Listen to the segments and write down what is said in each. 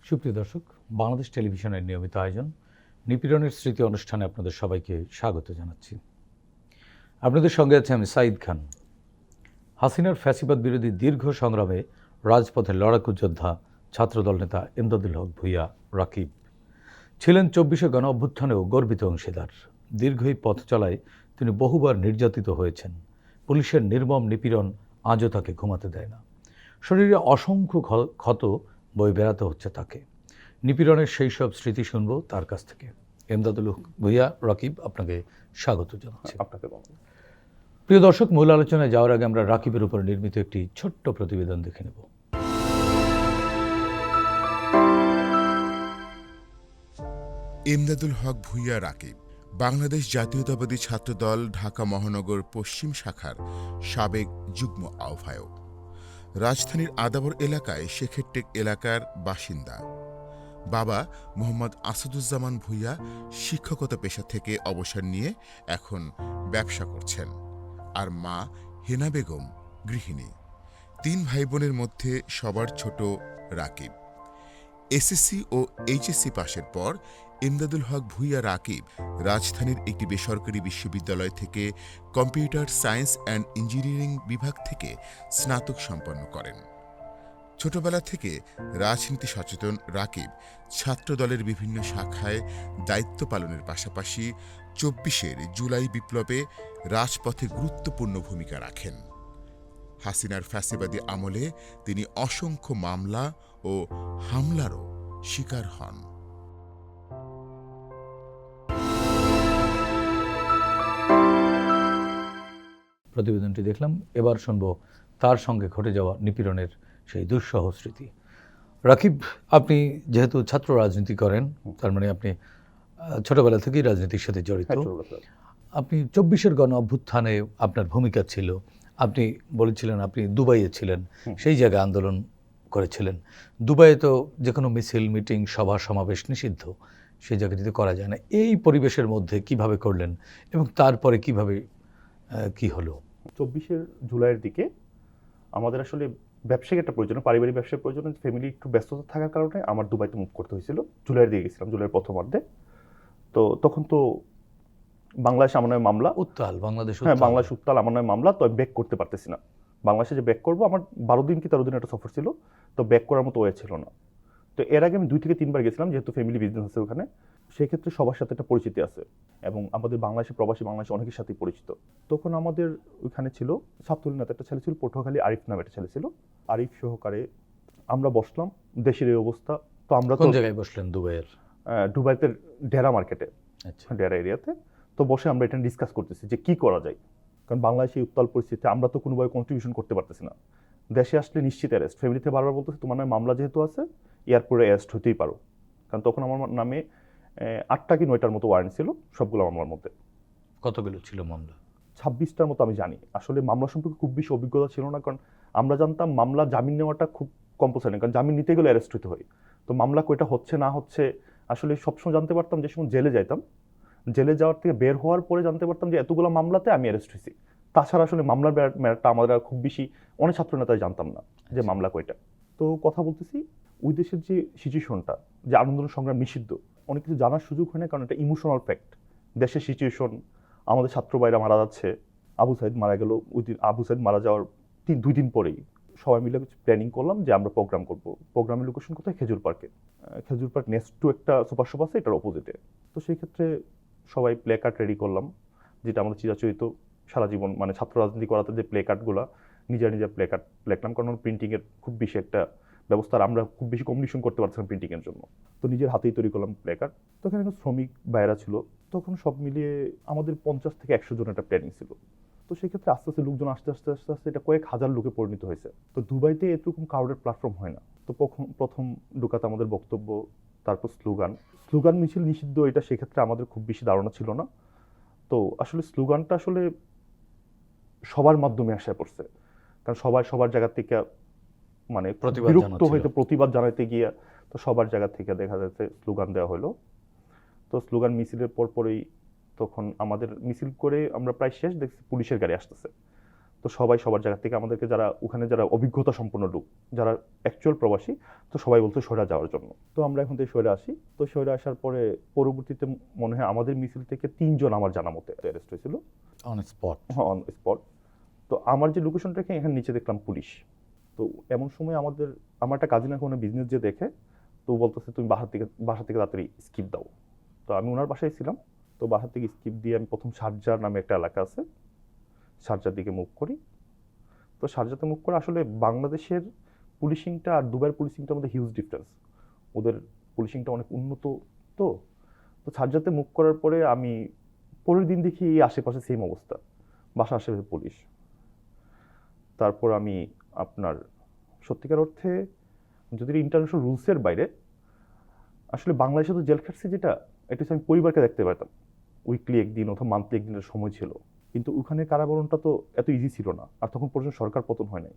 সুপ্রিয় দর্শক, বাংলাদেশ টেলিভিশনের নিয়মিত আয়োজন নিপীড়নের স্মৃতি অনুষ্ঠানে আপনাদের সবাইকে স্বাগত জানাচ্ছি। আপনাদের সঙ্গে আছে আমি সাঈদ খান। হাসিনার ফ্যাসিবাদ বিরোধী দীর্ঘ সংগ্রামে রাজপথের লড়াকু যোদ্ধা ছাত্রদল নেতা এমদাদুল হক ভূঁইয়া রাকিব ছিলেন ২৪শে গণ অভ্যুত্থানেও গর্বিত অংশীদার। দীর্ঘ এই পথ চলায় তিনি বহুবার নির্যাতিত হয়েছেন। পুলিশের নির্মম নিপীড়ন আজও তাকে ঘুমাতে দেয় না। শরীরে অসংখ্য ক্ষত বয়ে বেড়াতে হচ্ছে তাকে। নিপীড়নের সেই সব স্মৃতি শুনবো তার কাছ থেকে। এমদাদুল হক ভূঁইয়া রাকিব, আপনাকে স্বাগত জানাচ্ছি। আপনাকে প্রিয় দর্শক, মূল আলোচনায় যাওয়ার আগে আমরা রাকিবের উপর নির্মিত একটি ছোট্ট প্রতিবেদন দেখে নেব। এমদাদুল হক ভূঁইয়া রাকিব বাংলাদেশ জাতীয়তাবাদী ছাত্রদল ঢাকা মহানগর পশ্চিম শাখার সাবেক যুগ্ম আহ্বায়ক। রাজধানীর আদাবর এলাকায় শেখেরটেক এলাকার বাসিন্দা। বাবা মোহাম্মদ আসাদুজ্জামান ভূঁইয়া শিক্ষকতা পেশা থেকে অবসর নিয়ে এখন ব্যবসা করছেন, আর মা হেনা বেগম গৃহিণী। ৩ ভাই বোনের মধ্যে সবার ছোট রাকিব। এসএসসি ও এইচএসসি পাশের পর এমদাদুল হক ভূঁইয়া রাকিব রাজধানীর একটি বেসরকারি বিশ্ববিদ্যালয় থেকে কম্পিউটার সায়েন্স অ্যান্ড ইঞ্জিনিয়ারিং বিভাগ থেকে স্নাতক সম্পন্ন করেন। ছোটবেলা থেকে রাজনীতি সচেতন রাকিব ছাত্রদলের বিভিন্ন শাখায় দায়িত্ব পালনের পাশাপাশি ২৪শে জুলাই বিপ্লবে রাজপথে গুরুত্বপূর্ণ ভূমিকা রাখেন। হাসিনার ফ্যাসিবাদী আমলে তিনি অসংখ্য মামলা ও হামলারও শিকার হন। প্রতিবেদনটি দেখলাম, এবার শুনবো তার সঙ্গে ঘটে যাওয়া নিপীড়নের সেই দুঃসহ স্মৃতি। রাকিব, আপনি যেহেতু ছাত্র রাজনীতি করেন, তার মানে আপনি ছোটবেলা থেকেই রাজনীতির সাথে জড়িত। আপনি ২৪শের গণ অভ্যুত্থানে আপনার ভূমিকা ছিল। আপনি বলেছিলেন আপনি দুবাইয়ে ছিলেন, সেই জায়গায় আন্দোলন করেছিলেন। দুবাইয়ে তো যে কোনো মিছিল, মিটিং, সভা সমাবেশ নিষিদ্ধ, সেই জায়গাটিতে করা যায় না। এই পরিবেশের মধ্যে কিভাবে করলেন এবং তারপরে কিভাবে কি হলো? ২৪শে জুলাইয়ের দিকে আমাদের আসলে ব্যবসায়িক একটা প্রয়োজন, পারিবারিক ব্যবসার প্রয়োজন, ফ্যামিলি একটু ব্যস্ততা থাকার কারণে আমার দুবাইতে মুভ করতে হয়েছিল। জুলাইয়ের দিকে গেছিলাম, জুলাইয়ের প্রথমার্ধে। তো তখন তো বাংলাদেশ আমার নামে মামলা উত্তাল, বাংলাদেশ উত্তাল আমার নামে মামলা। তো আমি ব্যাক করতে পারতেছি না। বাংলাদেশে যে ব্যাক করবো, আমার ১২ দিন কি ১৩ দিন একটা সফর ছিল, তো ব্যাক করার মতো ওয়ে ছিল না। তো এর আগে আমি ২ থেকে ৩ বার গেছিলাম, যেহেতু ফ্যামিলি বিজনেস আছে ওখানে। সেক্ষেত্রে সবার সাথে একটা পরিচিতি আছে এবং আমাদের বাংলাদেশে প্রবাসী বাংলাদেশে অনেকের সাথেই পরিচিত। তখন আমাদের ওইখানে ছিল ছাত্রলীগ নেতা একটা ছেলে ছিল, পটুয়াখালী আরিফ নামে একটা ছেলে ছিল। আরিফ সহকারে আমরা বসলাম, দেশের এই অবস্থা। তো আমরা কোন জায়গায় বসলেন? দুবাইয়ের? দুবাইতে ডেরা মার্কেটে, আচ্ছা, ডেরা এরিয়াতে। তো বসে আমরা এটা ডিসকাস করতেছি যে কি করা যায়, কারণ বাংলাদেশে উত্তাল পরিস্থিতি, আমরা তো কোনোভাবে কন্ট্রিবিউশন করতে পারতেছি না। দেশে আসলে নিশ্চিত অ্যারেস্ট, ফ্যামিলিতে বারবার বলতেছে তোমার নামে মামলা যেহেতু আছে এয়ারপোর্টে অ্যারেস্ট হতেই পারো। কারণ তখন আমার নামে ৮টা কি ৯টার মতো ওয়ারেন্ট ছিল, সবগুলো মামলার মধ্যে। কতগুলো ছিল মামলা? ২৬টার মতো আমি জানি। আসলে মামলা সম্পর্কে খুব বেশি অভিজ্ঞতা ছিল না, কারণ আমরা জানতাম মামলা জামিন নেওয়াটা খুব কম্পালসারি, কারণ জামিন নিতে গেলে অ্যারেস্ট হতে হয়। তো মামলা কয়টা হচ্ছে না হচ্ছে আসলে সবসময় জানতে পারতাম যে সময় জেলে যাইতাম, জেলে যাওয়ার থেকে বের হওয়ার পরে জানতে পারতাম যে এতগুলো মামলাতে আমি অ্যারেস্ট হয়েছি। তাছাড়া আসলে মামলার ম্যাটারটা আমাদের খুব বেশি অনেক ছাত্র নেতাই জানতাম না যে মামলা কয়টা। তো কথা বলতেছি, ওই দেশের যে সিচুয়েশনটা, যে আন্দোলন সংগ্রাম নিষিদ্ধ, অনেক কিছু জানার সুযোগ হয় না, কারণ এটা ইমোশনাল ফ্যাক্ট। দেশের সিচুয়েশন, আমাদের ছাত্র ভাইরা মারা যাচ্ছে, আবু সাইদ মারা গেল। ওই দিন আবু সাইদ মারা যাওয়ার ২ দিন পরেই সবাই মিলে প্ল্যানিং করলাম যে আমরা প্রোগ্রাম করব। প্রোগ্রামের লোকেশন কোথায়? খেজুর পার্কে। খেজুর পার্ক নেক্সট টু একটা সুপার শপ আছে, এটার অপোজিটে। তো সেই ক্ষেত্রে সবাই প্লে কার্ড রেডি করলাম, যেটা আমাদের চিরাচরিত সারা জীবন মানে ছাত্র রাজনীতি করাতে যে প্লে কার্ডগুলো, নিজের প্লে কার্ড লেখলাম, কারণ প্রিন্টিংয়ের খুব বেশি একটা ব্যবস্থা, আমরা খুব বেশি কমিউনিকেশন করতে পারছিলাম প্রিন্টিংয়ের জন্য। তো নিজের হাতেই তৈরি করলাম প্লে কার্ড। তো এখানে শ্রমিক বাইরা ছিল, তখন সব মিলিয়ে আমাদের ৫০ থেকে ১০০ জন একটা প্ল্যানিং ছিল। তো সেক্ষেত্রে আস্তে আস্তে লোকজন আস্তে আস্তে আস্তে আস্তে এটা কয়েক হাজার লোকে পরিণত হয়েছে। তো দুবাইতে এরকম ক্রাউডেড প্ল্যাটফর্ম হয় না। তো প্রথম ঢোকাতে আমাদের বক্তব্য, তারপর স্লোগান মিছিল নিষিদ্ধ, এটা সেক্ষেত্রে আমাদের খুব বেশি ধারণা ছিল না। তো আসলে স্লোগানটা আসলে সবার মাধ্যমে আসা পড়ছে, কারণ সবাই সবার জায়গা থেকে মানে বিরক্ত হইতে প্রতিবাদ জানাইতে গিয়ে, তো সবার জায়গা থেকে দেখা যাচ্ছে স্লোগান দেওয়া হলো। তো স্লোগান মিছিলের পরপরই তখন আমাদের মিছিল করে আমরা প্রায় শেষ, দেখছি পুলিশের গাড়ি আসতেছে। তো সবাই সবার জায়গা থেকে আমাদেরকে যারা ওখানে যারা অভিজ্ঞতা সম্পন্ন লোক যারা অ্যাকচুয়াল প্রবাসী, তো সবাই বলতো সরে যাওয়ার জন্য। তো আমরা এখন থেকে সরে আসি। তো সরে আসার পরে পরবর্তীতে মনে হয় আমাদের মিছিল থেকে 3 জন আমার জানা মতে অ্যারেস্ট হয়েছিল অন স্পট। On spot. তো আমার যে লোকেশন রেখে এখানে নিচে দেখলাম পুলিশ। তো এমন সময় আমার একটা কাজিন এখন বিজনেস যে দেখে, তো বলতেছে তুমি বাসা থেকে তাড়াতাড়ি স্কিপ দাও। তো আমি ওনার বাসায় ছিলাম। তো বাসা থেকে স্কিপ দিয়ে আমি প্রথম শারজাহ নামে একটা এলাকা আছে, শারজার দিকে মুভ করি। তো শারজাতে মুভ করে আসলে বাংলাদেশের পুলিশিংটা আর দুবাইয়ের পুলিশিংটার মধ্যে হিউজ ডিফারেন্স। ওদের পুলিশিংটা অনেক উন্নত। তো তো শারজাতে মুভ করার পরে আমি পরের দিন দেখি এই আশেপাশে সেম অবস্থা, বাসা আশেপাশে পুলিশ। তারপর আমি আপনার সত্যিকার অর্থে যদি ইন্টারন্যাশনাল রুলসের বাইরে আসলে বাংলাদেশে তো জেল খাটছে যেটা, এটা হচ্ছে আমি পরিবারকে দেখতে পারতাম উইকলি একদিন অথবা মান্থলি একদিনের সময় ছিল। কিন্তু ওখানে কারাবরণটা তো এত ইজি ছিল না, আর তখন পর্যন্ত সরকার পতন হয় নাই।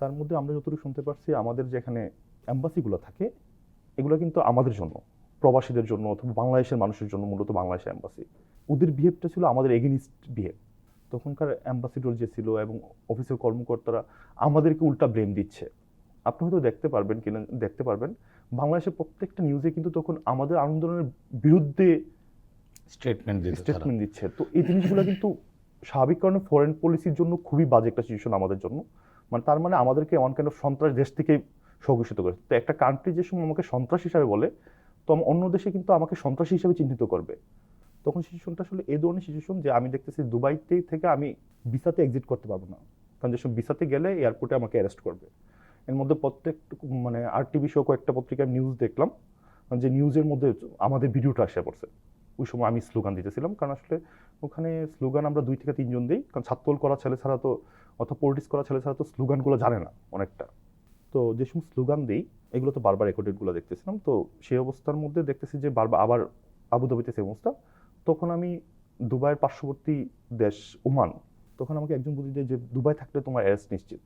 তার মধ্যে আমরা যতটুকু শুনতে পারছি আমাদের যেখানে অ্যাম্বাসিগুলো থাকে এগুলো কিন্তু আমাদের জন্য, প্রবাসীদের জন্য অথবা বাংলাদেশের মানুষের জন্য, মূলত বাংলাদেশের অ্যাম্বাসি। ওদের বিহেভটা ছিল আমাদের এগেনিস্ট বিহেভ। তখনকার অ্যাম্বাসিডর যে ছিল এবং অফিসের কর্মকর্তারা আমাদেরকে উল্টা ব্লেম দিচ্ছে। আপনি হয়তো দেখতে পারবেন বাংলাদেশের প্রত্যেকটা নিউজে কিন্তু তখন আমাদের আন্দোলনের বিরুদ্ধে স্টেটমেন্ট দিচ্ছে। তো এই জিনিসগুলো কিন্তু স্বাভাবিক কারণে ফরেন পলিসির জন্য খুবই বাজে একটা সিচুয়েশন আমাদের জন্য। মানে তার মানে আমাদেরকে ওয়ান কাইন্ড অফ সন্ত্রাস দেশ থেকে স্বঘোষিত করে। তো একটা কান্ট্রি যে সময় আমাকে সন্ত্রাস হিসাবে বলে, তো অন্য দেশে কিন্তু আমাকে সন্ত্রাসী হিসাবে চিহ্নিত করবে। তখন সিচুয়েশনটা আসলে এই ধরনের সিচুয়েশন যে আমি দেখতেছি দুবাইতে থেকে আমি ভিসাতে এক্সিট করতে পারবো না, কারণ যে সময় ভিসাতে গেলে এয়ারপোর্টে আমাকে অ্যারেস্ট করবে। এর মধ্যে প্রত্যেক মানে RTV সহ কয়েকটা পত্রিকায় নিউজ দেখলাম যে নিউজের মধ্যে আমাদের ভিডিওটা আসে পড়ছে। ওই সময় আমি স্লোগান দিতেছিলাম, কারণ আসলে ওখানে স্লোগান আমরা 2 থেকে 3 জন দিই, কারণ ছাত্রদল করা ছেলে ছাড়া তো অথবা পলিটিক্স করা ছেলে ছাড়া তো স্লোগানগুলো জানে না অনেকটা। তো যে সময় স্লোগান দিই এগুলো তো বারবার রেকর্ডেডগুলো দেখতেছিলাম। তো সেই অবস্থার মধ্যে দেখতেছি যে বারবার আবার আবুধাবিতে সেই অবস্থা। তখন আমি দুবাইয়ের পার্শ্ববর্তী দেশ ওমান, তখন আমাকে একজন বুঝিয়ে দেয় যে দুবাই থাকলে তোমার অ্যারেস্ট নিশ্চিত,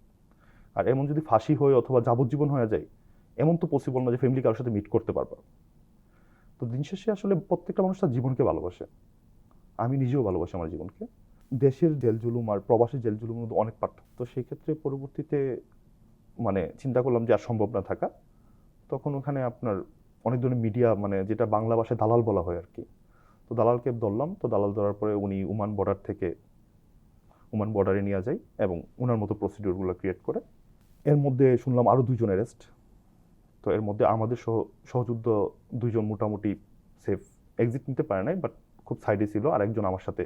আর এমন যদি ফাঁসি হয় অথবা যাবজ্জীবন হয়ে যায় এমন তো পসিবল না যে ফ্যামিলি কারোর সাথে মিট করতে পারবা। তো দিন শেষে আসলে প্রত্যেকটা মানুষ তার জীবনকে ভালোবাসে, আমি নিজেও ভালোবাসি আমার জীবনকে। দেশের জেল জুলুম আর প্রবাসী জেল জুলুমের মধ্যে অনেক পার্থক্য। তো সেই ক্ষেত্রে পরবর্তীতে মানে চিন্তা করলাম যে আর সম্ভব না থাকা। তখন ওখানে আপনার অনেক ধরনের মিডিয়া, মানে যেটা বাংলা ভাষায় দালাল বলা হয় আর কি। তো দালালকে ধরলাম। তো দালাল ধরার পরে উনি ওমান বর্ডারে নিয়ে যায় এবং ওনার মতো প্রসিডিউরগুলো ক্রিয়েট করে। এর মধ্যে শুনলাম আরও 2 জন অ্যারেস্ট। তো এর মধ্যে আমাদের সহযুদ্ধ 2 জন মোটামুটি সেফ, এক্সিট নিতে পারে নাই, বাট খুব সাইডে ছিল, আর একজন আমার সাথে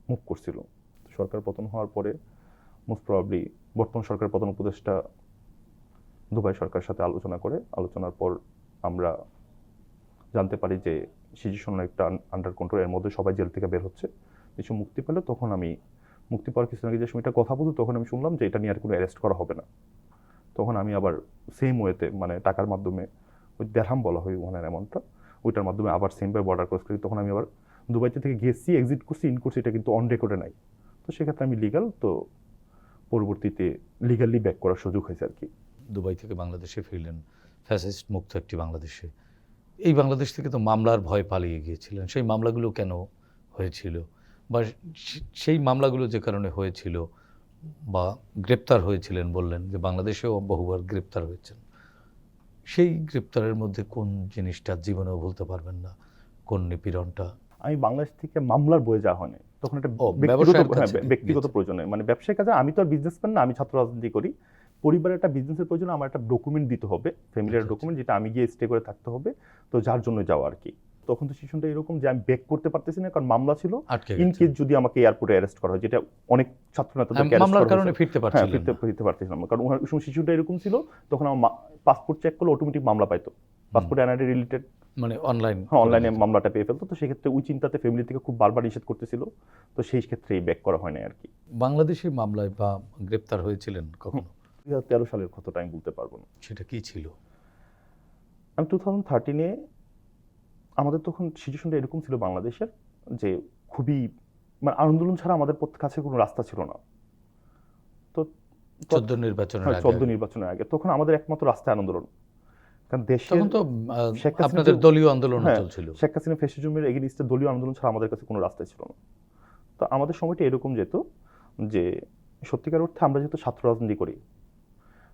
মুভ করছিল। সরকার পতন হওয়ার পরে মোস্ট প্রবাবলি বর্তমান সরকারের প্রধান উপদেষ্টা দুবাই সরকারের সাথে আলোচনার পর আমরা জানতে পারি যে সিচুয়েশন একটা আন্ডার কন্ট্রোল। এর মধ্যে সবাই জেল থেকে বের হচ্ছে, কিছু মুক্তি পেলে তখন আমি মুক্তি পাওয়ার কিছুদিন আগে যে সময়টা কথা বলতো তখন আমি শুনলাম যে এটা নিয়ে আর কোনো অ্যারেস্ট করা হবে না। তখন আমি আবার সেম ওয়েতে মানে টাকার মাধ্যমে, ওই দেড়হাম বলা হয় ওখানের অ্যামাউন্টটা, ওইটার মাধ্যমে আবার সেমভাবে বর্ডার ক্রস করি। তখন আমি আবার দুবাইতে থেকে গেছি, এক্সিট করছি, ইন করছি, এটা কিন্তু অন রেকর্ডে নাই। তো সেক্ষেত্রে আমি লিগাল, তো পরবর্তীতে লিগালি ব্যাক করার সুযোগ হয়েছে আর কি। দুবাই থেকে বাংলাদেশে ফিরলেন, ফ্যাসিস্ট মুক্ত একটি বাংলাদেশে। এই বাংলাদেশ থেকে তো মামলার ভয় পালিয়ে গিয়েছিলেন। সেই মামলাগুলো কেন হয়েছিল, বা সেই মামলাগুলো যে কারণে হয়েছিল বা গ্রেপ্তার হয়েছিলেন, বললেন যে বাংলাদেশেও বহুবার গ্রেপ্তার হয়েছেন, সেই গ্রেপ্তারের মধ্যে কোন জিনিসটা জীবনেও ভুলতে পারবেন না, কোন নিপীড়নটা? আমি বাংলাদেশ থেকে মামলার বয়ে যাওয়া হয়নি, তখন একটা ব্যক্তিগত প্রয়োজনে, মানে ব্যবসায়িক কাজে। আমি তো আর বিজনেসম্যান না, আমি ছাত্র রাজনীতি করি। পরিবারের একটা বিজনেসের প্রয়োজনে আমার একটা ডকুমেন্ট দিতে হবে, ফ্যামিলির ডকুমেন্ট, যেটা আমি গিয়ে স্টে করে থাকতে হবে। তো যার জন্য যাওয়া আর কি। তখন তো সিচুয়েশনটা এরকম যে আমি ব্যাক করতে পারতেছি না, কারণ মামলা ছিল। ইন কেস যদি আমাকে এয়ারপোর্টে অ্যারেস্ট করা হয়, যেটা অনেক ছাত্র নেতাদেরকে মামলার কারণে ফিরতে পারছিলাম না, কারণ ওই সময় সিচুয়েশনটা এরকম ছিল। তখন আমার পাসপোর্ট চেক করলে অটোমেটিক মামলা পাইতো, পাসপোর্ট এনআইডি রিলেটেড, মানে অনলাইনে মামলাটা পেয়ে ফেলতো। তো সেক্ষেত্রে ওই চিন্তাতে ফ্যামিলি থেকে খুব বারবার নিষেধ করতেছিল। তো সেই ক্ষেত্রেই ব্যাক করা হয় না আর কি। বাংলাদেশি মামলায় বা গ্রেপ্তার হয়েছিলেন কখনো? 2013 সালের কথাটা আমি বলতে পারবো না। সেটা কি ছিল? আমি 2013-এ, আমাদের তখন সিচুয়েশনটা এরকম ছিল বাংলাদেশের যে খুবই মানে আন্দোলন ছাড়া আমাদের কাছে কোনো রাস্তা ছিল না। তো 14 নির্বাচনের আগে তখন আমাদের একমাত্র রাস্তায় আন্দোলন, কারণ দেশের তখন তো আপনাদের দলীয় আন্দোলন চলছিল। শেখ হাসিনা ফ্যাসিজমের এগেইনস্টে দলীয় আন্দোলন ছাড়া আমাদের কাছে কোনো রাস্তা ছিল না। তো আমাদের সময়টা এরকম যেত যে সত্যিকার অর্থে আমরা যেহেতু ছাত্র রাজনীতি করি,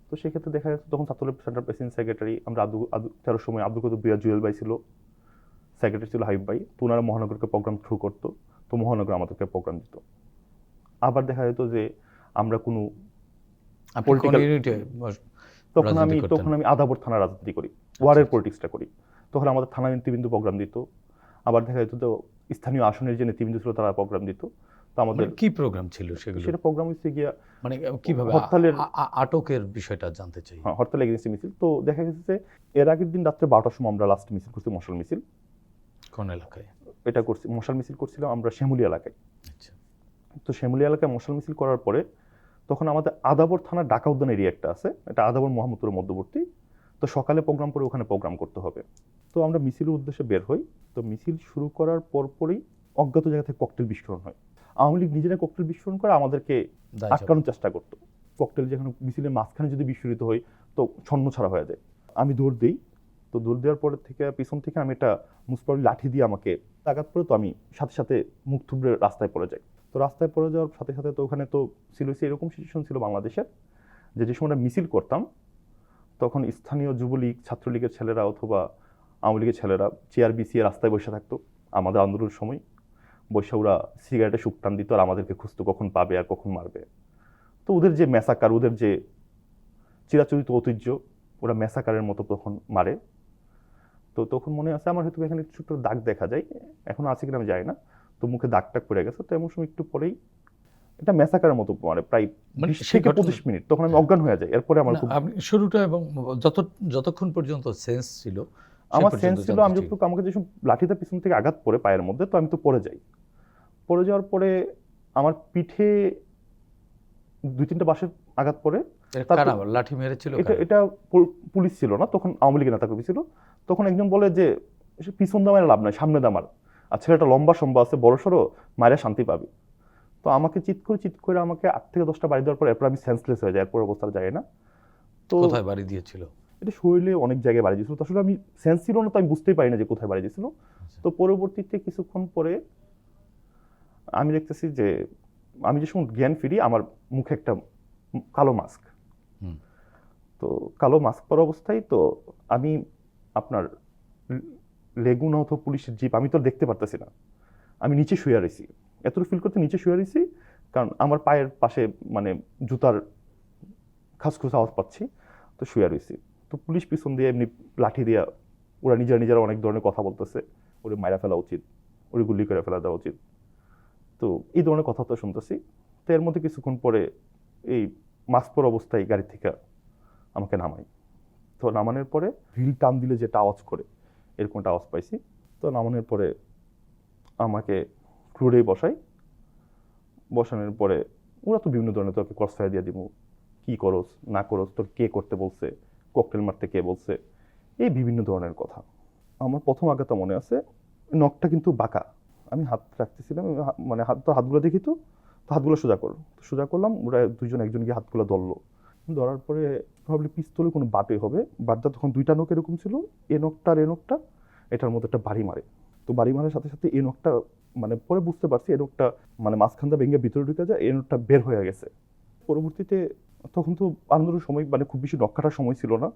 তো সেক্ষেত্রে দেখা যাচ্ছে তখন ছাত্রলীগ সেন্ট্রাল প্রেসিডেন্ট সেক্রেটারি আমরা তেরোর সময় আব্দুল কদুর বিয়া জুয়েল ভাই ছিল, সেক্রেটারি ছিল হাবিব ভাই, তো ওনারা মহানগরকে প্রোগ্রাম থ্রু করতো, তো মহানগর আমাদেরকে প্রোগ্রাম দিত। আবার দেখা যেত যে আমরা কোনো political- তখন আমি আদাবর থানা রাজনীতি করি, ওয়ার্ডের পলিটিক্সটা করি, তখন আমাদের থানা নেতৃবৃন্দ প্রোগ্রাম দিত। আবার দেখা যেত তো স্থানীয় আসনের যে নেতৃবৃন্দ ছিল তারা প্রোগ্রাম দিত। তো আমাদের কি প্রোগ্রাম ছিল সেগুলো? সেটা প্রোগ্রাম হচ্ছে গিয়া মানে কিভাবে হরতালের আটকের বিষয়টা জানতে চাই। হ্যাঁ, হরতাল এগেন্সি মিছিল। তো দেখা গেছে যে এর আগের দিন রাত্রে 12টার সময় আমরা লাস্ট মিছিল করছি, মশাল মিছিল। কোন এলাকায় এটা করছি, মশাল মিছিল করছিলাম আমরা শ্যামলী এলাকায়। আচ্ছা, তো শ্যামলী এলাকায় মশাল মিছিল করার পরে তখন আমাদের আদাবর থানা ঢাকা উদ্যান এরিয়া একটা আছে, এটা আদাবর মোহাম্মদপুরের মধ্যবর্তী। তো সকালে প্রোগ্রাম করে ওখানে প্রোগ্রাম করতে হবে। তো আমরা মিছিলের উদ্দেশ্যে বের হই। তো মিছিল শুরু করার পরপরই অজ্ঞাত জায়গা থেকে ককটেল বিস্ফোরণ হয়। আওয়ামী লীগ নিজেরা ককটেল বিস্ফোরণ করে আমাদেরকে দায় আটকানোর চেষ্টা করতো। ককটেল যেখানে মিছিলের মাঝখানে যদি বিস্ফোরিত হয় তো ছন্ন ছাড়া হয়ে যায়। আমি দৌড় দিই। তো দৌড় দেওয়ার পরে থেকে পিছন থেকে আমি একটা মুসপারি লাঠি দিয়ে আমাকে আঘাত করে, তো আমি সাথে সাথে মুখ থুবড়ে রাস্তায় পড়ে যাই। তো রাস্তায় পড়ে যাওয়ার সাথে সাথে তো ওখানে তো ছিল এরকম সিচুয়েশন ছিল বাংলাদেশের, যে সময় আমরা মিছিল করতাম তখন স্থানীয় যুবলীগ, ছাত্রলীগের ছেলেরা অথবা আওয়ামী লীগের ছেলেরা চেয়ার বিছিয়ে রাস্তায় বসে থাকতো আমাদের আন্দোলনের সময়। বসে ওরা সিগারেটে শুক টান দিত আর আমাদেরকে খুঁজতো কখন পাবে আর কখন মারবে। তো ওদের যে ম্যাসাকার, ওদের যে চিরাচরিত ঐতিহ্য, ওরা ম্যাসাকারের মতো তখন মারে। তো তখন মনে আছে আমার হয়তো এখানে ছোট্ট দাগ দেখা যায়, এখন আছে কিনা আমি জানি না। তো মুখে দাগ টাগ পড়ে গেছে। তো এমন সময় একটু পরেই এটা ম্যাসাকারের মতো মানে প্রায় 20 থেকে 25 মিনিট তখন আমি অজ্ঞান হয়ে যাই। এরপরে আমার খুব আপনি শুরুটা এবং যতক্ষণ পর্যন্ত সেন্স ছিল আমার সেন্স ছিল, আমি যতটুকু আমাকে যেসব লাঠিটা পিছন থেকে আঘাত পড়ে পায়ের মধ্যে, তো আমি তো পড়ে যাই। পড়ে যাওয়ার পরে আমার পিঠে 2-3টা বাঁশের আঘাত পড়ে। লাঠি মেরেছিল? এটা পুলিশ ছিল না তখন, আওয়ামী লীগের নেতা কর্মী ছিল। তখন একজন বলে যে পিছন দামার লাভ নাই, সামনে দামার, আর ছেলেটা লম্বা সম্বা আছে, বড় সড়ো, মায়েরা শান্তি পাবি। তো আমাকে চিৎ করে আমাকে 8 থেকে 10টা বাড়ি দেওয়ার পর এরপর আমি সেন্সলেস হয়ে যাই, এরপর অবস্থা যায় না। তো কোথায় বাড়ি দিয়েছিল? এটা শরীরে অনেক জায়গায় বাড়ি দিয়েছিল। তো আসলে আমি সেন্স ছিল না, তো আমি বুঝতেই পারি না যে কোথায় বাড়ি দিয়েছিল। তো পরবর্তীতে কিছুক্ষণ পরে আমি দেখতেছি যে আমি যে সময় জ্ঞান ফিরি, আমার মুখে একটা কালো মাস্ক। তো কালো মাস্ক পরা অবস্থায় তো আমি আপনার লেগুনা অথবা পুলিশের জিপ আমি তো দেখতে পারতেছি না, আমি নিচে শুয়ে রয়েছি। এতটুকু ফিল করতে নিচে শুয়ে রয়েছি, কারণ আমার পায়ের পাশে মানে জুতার খাসখুস আওয়াজ পাচ্ছি। তো শুয়ে রয়েছি। তো পুলিশ পিছন দিয়ে এমনি লাঠি দিয়ে ওরা নিজেরা অনেক ধরনের কথা বলতেছে, ওরে মাইরা ফেলা উচিত, ওরে গুলি করে ফেলা দেওয়া উচিত। তো এই ধরনের কথা তো শুনতেছি। তো এর মধ্যে কিছুক্ষণ পরে এই মাস্ক পরা অবস্থায় গাড়ি থেকে আমাকে নামাই। তো নামানোর পরে হুইল টান দিলে যেটা আওয়াজ করে এরকম একটা আওয়াজ পাইছি। তো নামানোর পরে আমাকে ক্রুডেই বসানোর পরে ওরা তো বিভিন্ন ধরনের তোকে ক্রসফায়ার দিয়ে দিব, কি করস না করস, তোর কে করতে বলছে, ককটেল মারতে কে বলছে, এই বিভিন্ন ধরনের কথা। আমার প্রথম আঘাতটা মনে আছে, নখটা কিন্তু বাঁকা। আমি হাত রাখতেছিলাম, মানে হাতগুলো দেখি তো হাতগুলো সোজা করলাম। ওরা একজন গিয়ে হাতগুলো ধরলো। ধরার পরে প্রবলি পিস্তলে কোনো বাটে হবে, বাটটা তখন 2টা নখ এরকম ছিল, এ নখটা আর এ নখটা এটার মধ্যে একটা বাড়ি মারে। তো বাড়ি মারার সাথে সাথে এ নখটা মানে পরে বুঝতে পারছি এ নখটা মানে মাঝখানটা ভেঙে ভিতরে ঢুকে যায়, এ নখটা বের হয়ে গেছে। পরবর্তীতে তখন তো আন্দোলনের সময় মানে খুব বেশি নখ কাটার সময় ছিল না,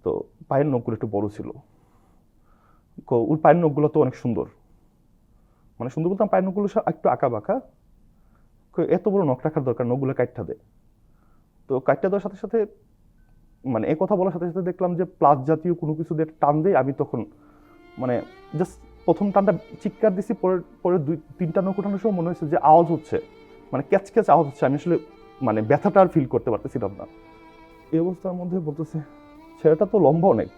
তো পায়ের নখগুলো একটু বড় ছিল। ওর পায়ের নখগুলো তো অনেক সুন্দর, মানে সুন্দর বলতাম পায়ের নখগুলো একটু আঁকা বাঁকা, এত বড় নখ রাখার দরকার, নখগুলো কাটটা দেয়। তো কাটটা দেওয়ার সাথে সাথে মানে এ কথা বলার সাথে সাথে দেখলাম যে প্লাস জাতীয় কোনো কিছু দিয়ে টান দেয়। আমি তখন মানে জাস্ট প্রথম টানটা চিৎকার দিছি, পরে 2-3টা নখ ওঠানোর সময় মনে হয়েছে যে আওয়াজ হচ্ছে, মানে ক্যাচ আওয়াজ হচ্ছে। আমি আসলে মানে ব্যথাটা আর ফিল করতে পারতেছিলাম না। এই অবস্থার মধ্যে বলতেছে ছেলেটা তো লম্বা অনেক,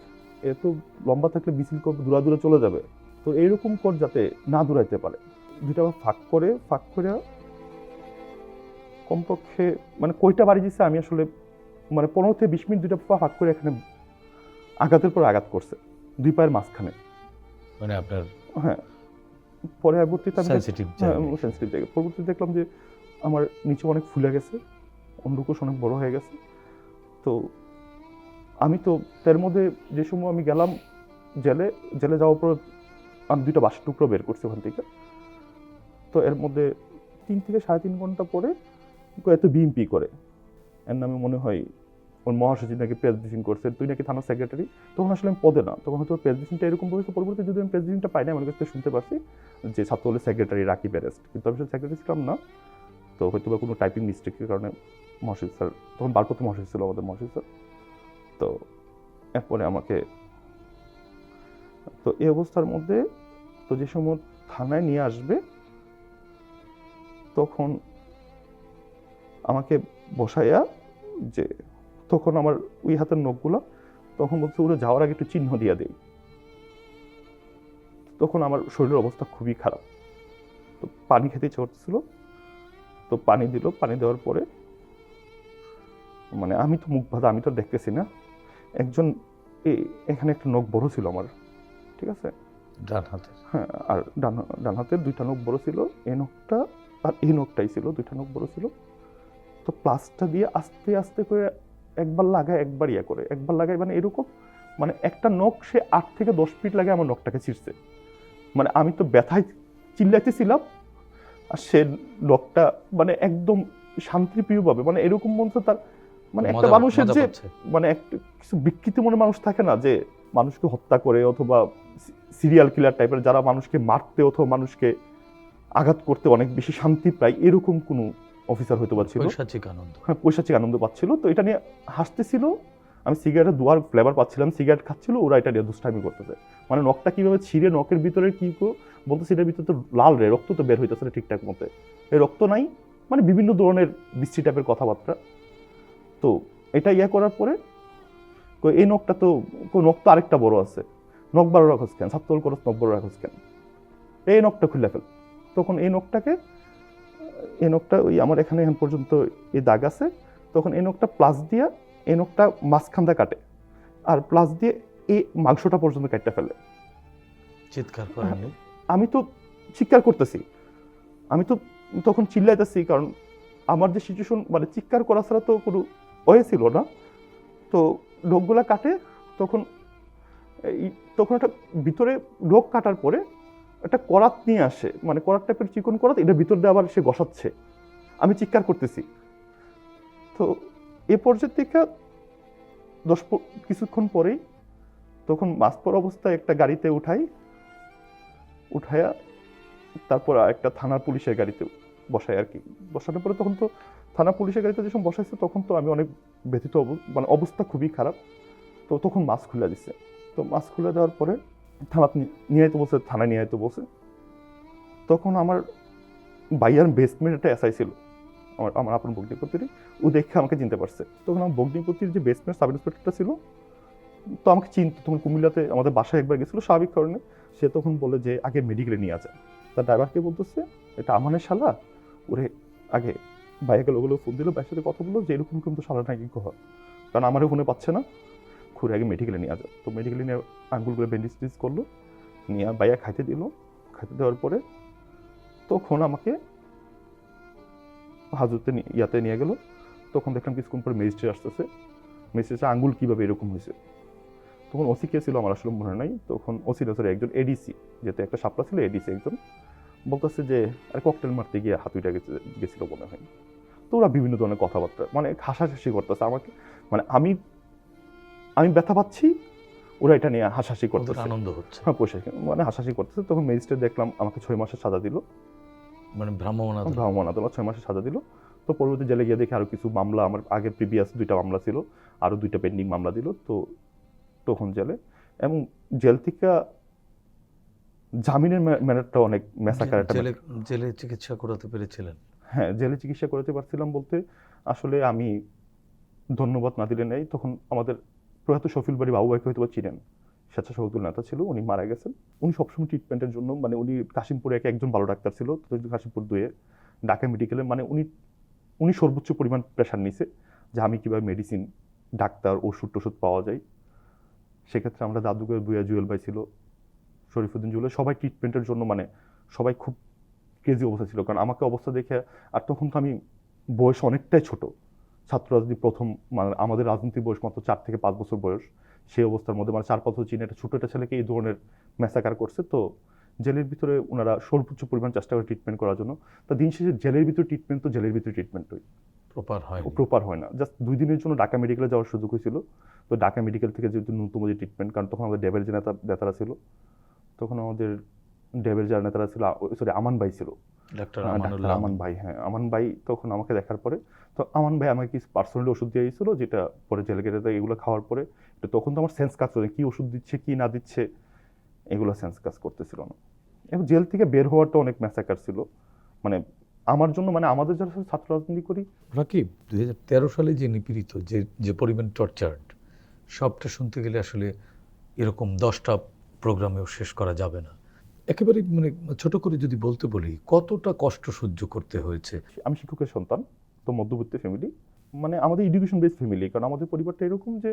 এ তো লম্বা থাকলে মিছিল করবে, দূরে চলে যাবে, তো এইরকম কর যাতে না দূরাইতে পারে। 2টা ফাঁক করে কমপক্ষে মানে কয়টা বাড়ি দিচ্ছে আমি আসলে মানে 15 থেকে 20 মিনিট 2টা ফাঁক করে এখানে আঘাতের পর আঘাত করছে 2 পায়ের মাঝখানে। মানে আপনার হ্যাঁ, পরে পরবর্তীতে সেনসিটিভ জায়গা। পরবর্তীতে দেখলাম যে আমার নিচে অনেক ফুলে গেছে, অন্ডকোষ অনেক বড় হয়ে গেছে। তো আমি তো তার মধ্যে যে সময় আমি গেলাম জেলে যাওয়ার পর আমি 2টা বাঁশের টুকরো বের করছি ওখান থেকে। তো এর মধ্যে 3 থেকে 3.5 ঘন্টা পরে এত বিএমপি করে, এর নামে মনে হয় ওর মহাসচিব নাকি প্রেস ব্রিফিং করছে, তুই নাকি থানার সেক্রেটারি। তখন আসলে আমি পদে না, তখন হয়তো প্রেস ব্রিফিংটা এরকম বলেছে। পরবর্তী যদি আমি প্রেস ব্রিফিংটা পাই না, আমার কাছ থেকে শুনতে পারছি যে ছাত্রদলের সেক্রেটারি রাকিব অ্যারেস্ট, কিন্তু আমি সেক্রেটারি ছিলাম না। তো হয়তো বা কোনো টাইপিং মিস্টেকের কারণে মহাসচিব স্যার, তখন বারপত্র মহাসচিব ছিল আমাদের মহাসচিব স্যার, তো এরপরে আমাকে, তো এই অবস্থার মধ্যে তো যে সময় থানায় নিয়ে আসবে তখন আমাকে বসাইয়া, যে তখন আমার ওই হাতের নখগুলো তখন বলছে ওরা যাওয়ার আগে একটু চিহ্ন দিয়ে দেই। তখন আমার শরীরের অবস্থা খুবই খারাপ, তো পানি খেতে ইচ্ছে করতেছিল, তো পানি দিল। পানি দেওয়ার পরে মানে আমি তো মুখ বাঁধা, আমি তো দেখতেছি না। একজন এখানে একটা নখ বড় ছিল আমার, ঠিক আছে, ডান হাতে। হ্যাঁ, আর ডান হাতের দুইটা নখ বড় ছিল, এই নখটা আর এই নখটাই ছিল, দুইটা নখ বড় ছিল। তো প্লাসটা দিয়ে আস্তে আস্তে করে একবার লাগায়, একবার ইয়ে করে, একবার লাগায়, মানে এরকম, মানে একটা নখ সে 8 থেকে 10 ফিট লাগে আমার নখটাকে ছিঁড়ছে। মানে আমি তো ব্যথায় চিল্লাইতেছিলাম, আর সে নখটা মানে একদম শান্তিপ্রিয়ভাবে, মানে এরকম মনে তার, মানে একটা মানুষের যে মানে একটা কিছু বিকৃতি মনে মানুষ থাকে না, যে মানুষকে হত্যা করে অথবা সিরিয়াল কিলার টাইপের যারা মানুষকে মারতে অথবা মানুষকে আঘাত করতে অনেক বেশি শান্তি পায়, এরকম কোনো অফিসার হয়তো বা ছিল। পৈশাচিক আনন্দ, হ্যাঁ, পৈশাচিক আনন্দ পাচ্ছিল। তো এটা নিয়ে হাসতেছিল, আমি সিগারেটের দুয়ার ফ্লেভার পাচ্ছিলাম, সিগারেট খাচ্ছিল, ওরা এটা নিয়ে দুষ্টামি করতেছে। মানে নখটা কিভাবে ছিঁড়ে নখের ভিতরে কি বলতে, সেটার ভিতরে তো লাল রে রক্ত তো বের হইতেছে না ঠিকঠাক মতো, এই রক্ত নাই, মানে বিভিন্ন ধরনের বিশ্রী টাইপের কথাবার্তা। তো এটা ইয়া করার পরে এই নখটা তো নখ তো আরেকটা বড় আছে, নখ বড় রাখস কেন, ছাত্রদল করস, নখ বড় রাখস কেন, এই নখটা খুলে ফেল। তখন এই নখটা ওই আমার এখানে এখন পর্যন্ত এই দাগ আছে, তখন এই নখটা প্লাস দিয়ে এই নখটা মাঝখানটা কাটে, আর প্লাস দিয়ে এই মাংসটা পর্যন্ত কাটতে ফেলে। চিৎকার করেননি? আমি তো চিৎকার করতেছি, আমি তো তখন চিল্লাইতেছি, কারণ আমার যে সিচুয়েশন, মানে চিৎকার করা ছাড়া তো কোনো ওয়ে ছিল না। তো নখগুলা কাটে, তখন একটা ভিতরে নখ কাটার পরে একটা করাত নিয়ে আসে, মানে করাত টাইপের চিকন করাত, এটার ভিতর দিয়ে আবার সে বসাচ্ছে, আমি চিৎকার করতেছি। তো এ পর্যায়ে থেকে কিছুক্ষণ পরেই তখন মাঝপর অবস্থায় একটা গাড়িতে উঠাইয়া তারপর একটা থানার পুলিশের গাড়িতে বসায় আর কি। বসানোর পরে তখন তো থানা পুলিশের গাড়িতে যখন বসাইছে তখন তো আমি অনেক ব্যথিত, মানে অবস্থা খুবই খারাপ। তো তখন মাস্ক খুলে দিছে, তো মাস্ক খুলে দেওয়ার পরে নিয়ে বলছে, থানায় নিয়ে যেতে বলছে। তখন আমার বাইয়ার বেসমেন্ট একটা এসআই ছিল, আমার আপন বগ্নিপতির, ও দেখে আমাকে চিনতে পারছে। তখন আমার বগ্নিপতির যে বেসমেন্ট সাব ইন্সপেক্টরটা ছিল, তো আমাকে চিনতো, তখন কুমিল্লাতে আমাদের বাসায় একবার গেছিলো স্বাভাবিক কারণে। সে তখন বলে যে আগে মেডিকেলে নিয়ে যায়। তার ড্রাইভারকে বলতেছে, এটা আমানের শালা, ওরে আগে বাইকে লোকগুলো ফোন দিল, বাইরের সাথে কথা বললো যে এরকম কিন্তু শালা নাকি কহ, কারণ আমারও ফোনে পাচ্ছে না, ঘুরে আগে মেডিকেলে নিয়ে যায়। তো মেডিকেলে নিয়ে আঙ্গুলগুলো ব্যান্ডেজ টেজ করলো, নিয়ে বাইয়া খাইতে দিল। খাইতে দেওয়ার পরে তখন আমাকে হাজতে ইয়াতে নিয়ে গেল। তখন দেখলাম কিছুক্ষণ পরে ম্যাজিস্ট্রেট আসতেছে, ম্যাজিস্ট্রেট আঙ্গুল কীভাবে এরকম হয়েছে। তখন ওসি কে ছিল আমার আসলে মনে নাই, তখন ওসি না, একজন এডিসি, যেহেতু একটা সাপলা ছিল, এডিসি একজন বলতেছে যে আর ককটেল মারতে গিয়ে হাতুইটা গেছিল মনে হয়। তো ওরা বিভিন্ন ধরনের কথাবার্তা, মানে হাসাহাসি করতেছে আমাকে, মানে আমি ব্যথা পাচ্ছি, ওরা এটা নিয়ে হাসাহাসি করতেছে, আনন্দ হচ্ছে, হ্যাঁ পয়সা মানে হাসাহাসি করতেছে। তখন ম্যাজিস্ট্রেট দেখলাম আমাকে 6 মাসের সাজা দিল, মানে ভ্রাম্যমাণ আদালত 6 মাসের সাজা দিল। তো পরবর্তী জেলে গিয়ে দেখি আরো কিছু মামলা, আমার আগে প্রিভিয়াস 2টা মামলা ছিল, আরো 2টা পেন্ডিং মামলা দিল। তো তখন জেলে, এবং জেল থেকে জামিনের ম্যাটারটা অনেক ম্যাসাকার একটা। জেলে চিকিৎসা করাতে পেরেছিলেন? হ্যাঁ, জেলে চিকিৎসা করাতে পারছিলাম বলতে আসলে আমি ধন্যবাদ না দিলে নেই। তখন আমাদের প্রয়াত শফিল বাড়ি বাবু ভাইকে হয়তো চিনেন, স্বেচ্ছাসেবক দল নেতা ছিল, উনি মারা গেছেন। উনি সবসময় ট্রিটমেন্টের জন্য, মানে উনি কাশিমপুরে একজন ভালো ডাক্তার ছিল, কাশিমপুর 2-এ ঢাকা মেডিকেলে, মানে উনি সর্বোচ্চ পরিমাণ প্রেশার নিছে যে আমি কীভাবে মেডিসিন, ডাক্তার, ওষুধ টষুধ পাওয়া যায়। সেক্ষেত্রে আমরা দাদুকে বুয়া জুয়েল ভাই ছিল, শরীফুদ্দিন জুয়েল, সবাই ট্রিটমেন্টের জন্য, মানে সবাই খুব ক্রেজি অবস্থা ছিল। কারণ আমাকে অবস্থা দেখে, আর তখন তো আমি বয়স অনেকটাই ছোট, ছাত্র রাজনীতি প্রথম, মানে আমাদের রাজনীতির বয়স মাত্র 4 থেকে 5 বছর বয়স। সেই অবস্থার মধ্যে মানে 4-5 বছর চিনে একটা ছোট একটা ছেলেকে এই ধরনের ম্যাসাকার করছে। তো জেলের ভিতরে ওনারা সর্বোচ্চ পরিমাণ চেষ্টা করে ট্রিটমেন্ট করার জন্য। তো দিন শেষে জেলের ভিতরে ট্রিটমেন্ট তো জেলের ভিতরে ট্রিটমেন্টই প্রপার হয় না। জাস্ট 2 দিনের জন্য ঢাকা মেডিকেলে যাওয়ার সুযোগ হয়েছিল। তো ঢাকা মেডিকেল থেকে যেহেতু ন্যূনতম যে ট্রিটমেন্ট, কারণ তখন আমাদের ড্যাবের যে নেতারা ছিল, তখন আমাদের ড্যাবের যারা নেতারা ছিল, আমান ভাই ছিল, ডাক্তার আমান ভাই। হ্যাঁ, আমান ভাই তখন আমাকে দেখার পরে তো আমান ভাই আমাকে কিছু পার্সোনালি ওষুধ দিয়ে দিয়েছিল, যেটা পরে জেলে গেটে এগুলো খাওয়ার পরে তখন তো আমার সেন্স কাজ করে কি ওষুধ দিচ্ছে কি না দিচ্ছে, এগুলো সেন্স কাজ করতেছিল না। এবং জেল থেকে বের হওয়াটা অনেক ম্যাসাকার ছিল, মানে আমার জন্য, মানে আমাদের যারা ছাত্র রাজনীতি করি। রাকিব, 2013 সালে যে নিপীড়িত, যে পরিমাণ টর্চার্ড, সবটা শুনতে গেলে আসলে এরকম 10টা প্রোগ্রামেও শেষ করা যাবে না। একেবারে মানে ছোট করে যদি বলতে বলি, কতটা কষ্ট সহ্য করতে হয়েছে? আমি শিক্ষকের সন্তান, তো মধ্যবিত্ত ফ্যামিলি, মানে আমাদের এডুকেশন বেসড ফ্যামিলি, কারণ আমাদের পরিবারটা এরকম যে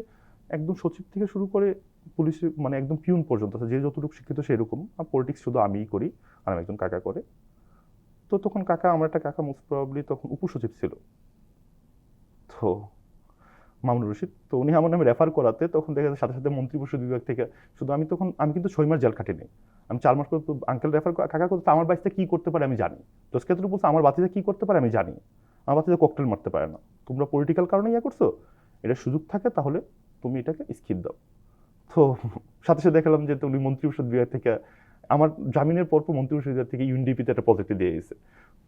একদম সচিব থেকে শুরু করে পুলিশে, মানে একদম পিউন পর্যন্ত যে যতটুকু শিক্ষিত সেরকম। আর পলিটিক্স শুধু আমিই করি, আর একজন কাকা করে। তো তখন কাকা, আমার একটা কাকা মোস্ট প্রবাবলি তখন উপসচিব ছিল, তো মামুনুর রশিদ। তো উনি আমার নামে রেফার করাতে তখন দেখা যায় সাথে সাথে মন্ত্রিপরিষদ বিভাগ থেকে শুধু আমি কিন্তু 6 মাস জেল খাটিনি, আমি 4 মাস পর আঙ্কেল রেফার কাকা করতে আমার বাচ্চা কি করতে পারে আমি জানি। দোষক্ষেত্রে বলছে আমার বাচ্চাটা কি করতে পারে আমি জানি, আমার বাচ্চাটা ককটেল মারতে পারে না, তোমরা পলিটিক্যাল কারণে ইয়ে করছো, এটা সুযোগ থাকে তাহলে তুমি এটাকে স্কিপ দাও। তো সাথে সাথে দেখলাম যে উনি মন্ত্রিপরিষদ বিভাগ থেকে আমার জামিনের পর মন্ত্রিপরিষদ বিভাগ থেকে ইউএনডিপিতে একটা প্রজেক্টে দিয়ে গেছে।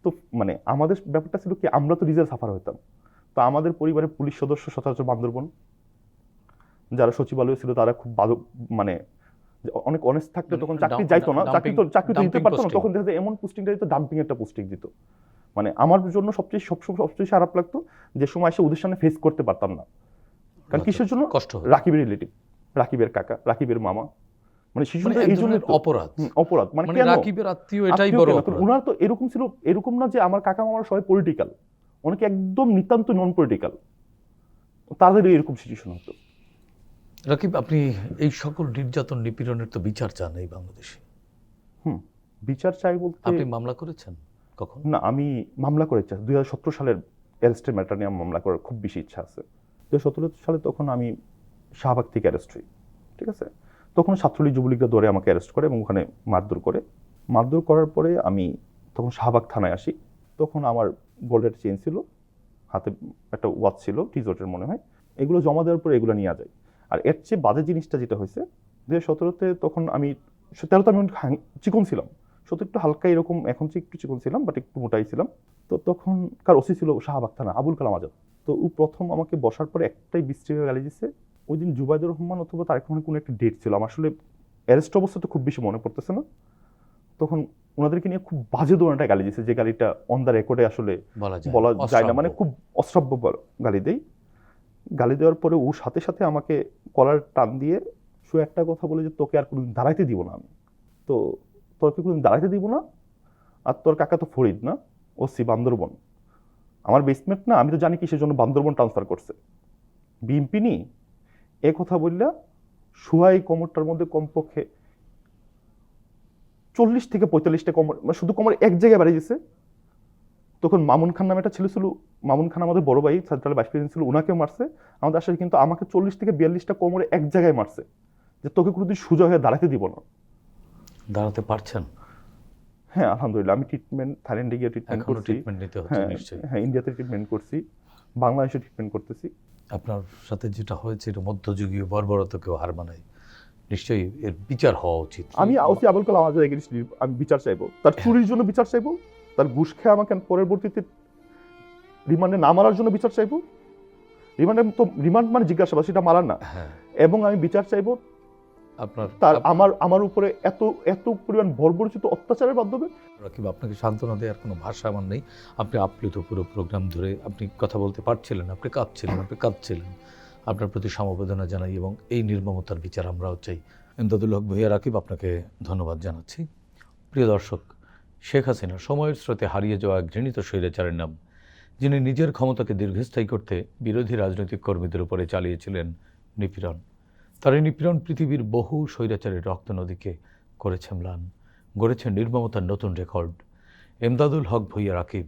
তো মানে আমাদের ব্যাপারটা ছিল কি, আমরা তো রিজাল্ট সাফার হইতাম। তো আমাদের পরিবারের পুলিশ সদস্য সচরাচর বান্দরবন, যারা সচিবালয় ছিল তারা খুব ভালো, মানে অনেক অনেস্ট থাকতে তখন চাকরি যাইতো না, চাকরি তো দিতে পারতো না, তখন দেখা যায় এমন পোস্টিংটা দিত, ডাম্পিং একটা পোস্টিং দিত। মানে আমার জন্য সবচেয়ে খারাপ লাগতো যে সময় এসে ওদের সামনে ফেস করতে পারতাম না। কারণ কিসের জন্য? কষ্ট। রাকিবের রিলেটিভ, রাকিবের কাকা, রাকিবের মামা, মানে শিশুদের এই জন্য অপরাধ, মানে কেন রাকিবের আত্মীয়, এটাই বড় অপরাধ। ওনার তো এরকম ছিল, এরকম না যে আমার কাকা মামারা সবাই পলিটিক্যাল, অনেকে একদম নিতান্ত নন পলিটিক্যাল, তাদের এরকম সিচুয়েশন হতো। রাকিব, আপনি এই সকল নির্যাতন নিপীড়নের তো বিচার চান এই বাংলাদেশে। বিচার চাই বলতে, আপনি মামলা করেছেন কখন? না, আমি মামলা করেছি 2017 সালের অ্যারেস্টের ম্যাটার নিয়ে মামলা করার খুব বেশি ইচ্ছা আছে। 2017 সালে তখন আমি শাহবাগ থেকে অ্যারেস্ট হই, ঠিক আছে। তখন ছাত্রলীগ যুবলীগরা ধরে আমাকে অ্যারেস্ট করে এবং ওখানে মারধর করার পরে আমি তখন শাহবাগ থানায় আসি। তখন আমার গোল্ডের চেইন ছিল, হাতে একটা ওয়াচ ছিল টিজোটের মনে হয়, এগুলো জমা দেওয়ার পরে এগুলো নেওয়া যায়। আর এর চেয়ে বাজে জিনিসটা যেটা হয়েছে, 2017-তে তখন আমি 13-তে আমি চিকন ছিলাম, 17 একটু হালকা এরকম, এখন একটু চিকন ছিলাম বাট একটু মোটাই ছিলাম। তো তখনকার ওসি ছিল শাহবাগ থানা আবুল কালাম আজাদ। তো ও প্রথম আমাকে বসার পরে একটাই বৃষ্টিকে গালি দিচ্ছে। ওই দিন জুবাইদুর রহমান অথবা তারেক রহমানের কোনো একটা ডেট ছিল, আমার আসলে অ্যারেস্ট অবস্থা তো খুব বেশি মনে পড়তেছে না। তখন ওনাদেরকে নিয়ে খুব বাজে ধরনের একটা গালি দিচ্ছে, যে গালিটা অন দ্য রেকর্ডে আসলে বলা যায় না, মানে খুব অশ্রাব্য গালি দেই। গালি দেওয়ার পরে ও সাথে সাথে আমাকে কলার টান দিয়ে একটা কথা বলে যে তোকে আর কোনোদিন দাঁড়াইতে দিব না আমি, তো তোকে কোনোদিন দাঁড়াইতে দিব না। আর তোর কাকা তো ফরিদ না, ওসি বান্দরবন, আমার বেসমেন্ট না, আমি তো জানি কি সেজন্য বান্দরবন ট্রান্সফার করছে বিএমপি নি। এ কথা বললে সুহাই কোমরটার মধ্যে কমপক্ষে 40 থেকে 45টা কোমর, মানে শুধু কোমর এক জায়গায় বাড়ি দিয়েছে। তখন মামুন খান নামে একটা ছেলে ছিল, মামুন খান আমাদের বড় ভাই, সেন্ট্রাল ভাইস প্রেসিডেন্ট ছিল, ওনাকেও মারছে আমাদের আসলে, কিন্তু আমাকে 40 থেকে 42টা কোমরে এক জায়গায় মারছে, যে তোকে কোনোদিন সোজা হয়ে দাঁড়াতে দিব না। দাঁড়াতে পারছেন? হ্যাঁ, আলহামদুলিল্লাহ। আমি ট্রিটমেন্ট থাইল্যান্ডে গিয়ে ট্রিটমেন্ট করছি, হ্যাঁ ইন্ডিয়াতে ট্রিটমেন্ট করছি, বাংলাদেশে ট্রিটমেন্ট করতেছি। আপনার সাথে যেটা হয়েছে এটা মধ্যযুগীয় বর্বরতাকেও হার মানায়, নিশ্চয়ই এর বিচার হওয়া উচিত। আমি ওসি আবুল কালাম আজাদ এগেইনস্ট আমি বিচার চাইবো, তার চুরির জন্য বিচার চাইবো, তার ঘুষ খেয়ে আমাকে পরবর্তীতে রিমান্ডে না মারার জন্য বিচার চাইবো। রিমান্ড মানে জিজ্ঞাসাবাদ, সেটা মারার না। এবং আমি বিচার চাইবো আপনার তার আমার উপরে এত পরিমাণ বর্বরচিত অত্যাচারের মাধ্যমে। রাকিব, আপনাকে সান্ত্বনা দেওয়ার কোনো ভাষা আমার নেই। আপনি আপ্লুত, পুরো প্রোগ্রাম ধরে আপনি কথা বলতে পারছিলেন, আপনি কাঁদছিলেন। আপনার প্রতি সমবেদনা জানাই এবং এই নির্মমতার বিচার আমরাও চাই। এমদাদুল হক ভূঁইয়া রাকিব, আপনাকে ধন্যবাদ জানাচ্ছি। প্রিয় দর্শক, শেখ হাসিনা সময়ের স্রোতে হারিয়ে যাওয়া এক ঘৃণিত স্বৈরাচারের নাম, যিনি নিজের ক্ষমতাকে দীর্ঘস্থায়ী করতে বিরোধী রাজনৈতিক কর্মীদের উপরে চালিয়েছিলেন নিপীড়ন। তার এই নিপীড়ন পৃথিবীর বহু স্বৈরাচারের রক্তনদীকে করেছে ম্লান, গড়েছে নির্মমতার নতুন রেকর্ড। এমদাদুল হক ভূঁইয়া রাকিব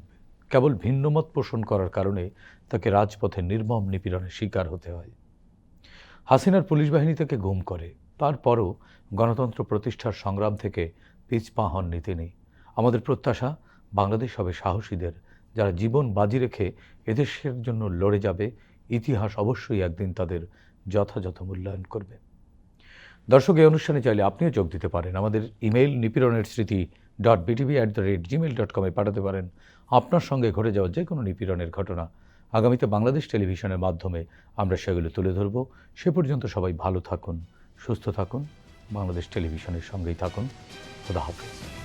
কেবল ভিন্নমত পোষণ করার কারণে তাকে রাজপথে নির্মম নিপীড়নের শিকার হতে হয়। হাসিনার পুলিশ বাহিনী তাকে গুম করে, তারপরও গণতন্ত্র প্রতিষ্ঠার সংগ্রাম থেকে পিছপা হননি তিনি। আমাদের প্রত্যাশা বাংলাদেশ হবে সাহসীদের, যারা জীবন বাজি রেখে এদেশের জন্য লড়ে যাবে। ইতিহাস অবশ্যই একদিন তাদের যথাযথ মূল্যায়ন করবে। দর্শক, এই অনুষ্ঠানে চাইলে আপনিও যোগ দিতে পারেন। আমাদের ইমেইল nipironerstriti.btv@gmail.com পাঠাতে পারেন আপনার সঙ্গে ঘটে যাওয়া যে কোনো নিপীড়নের ঘটনা। আগামীতে বাংলাদেশ টেলিভিশনের মাধ্যমে আমরা সেগুলো তুলে ধরব। সে পর্যন্ত সবাই ভালো থাকুন, সুস্থ থাকুন, বাংলাদেশ টেলিভিশনের সঙ্গেই থাকুন। খোদা হাফেজ।